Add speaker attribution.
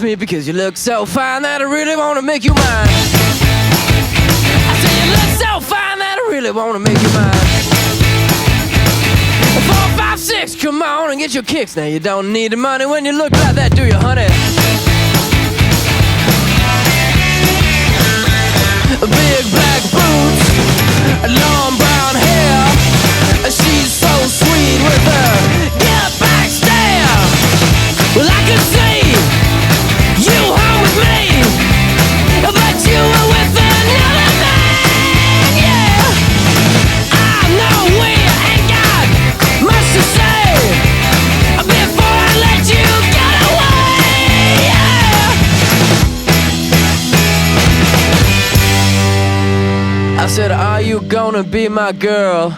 Speaker 1: me because you look so fine that I really wanna make you mine. I say you look so fine that I really wanna make you mine. 4, 5, 6, come on and get your kicks. Now you don't need the money when you look like that, do you, honey? Big black boots, long brown hair. She's so sweet with her get back stare. Well, I could see you home with me, but you were with another man, yeah. I know we ain't got much to say before I let you get away, yeah. I said, are you gonna be my girl?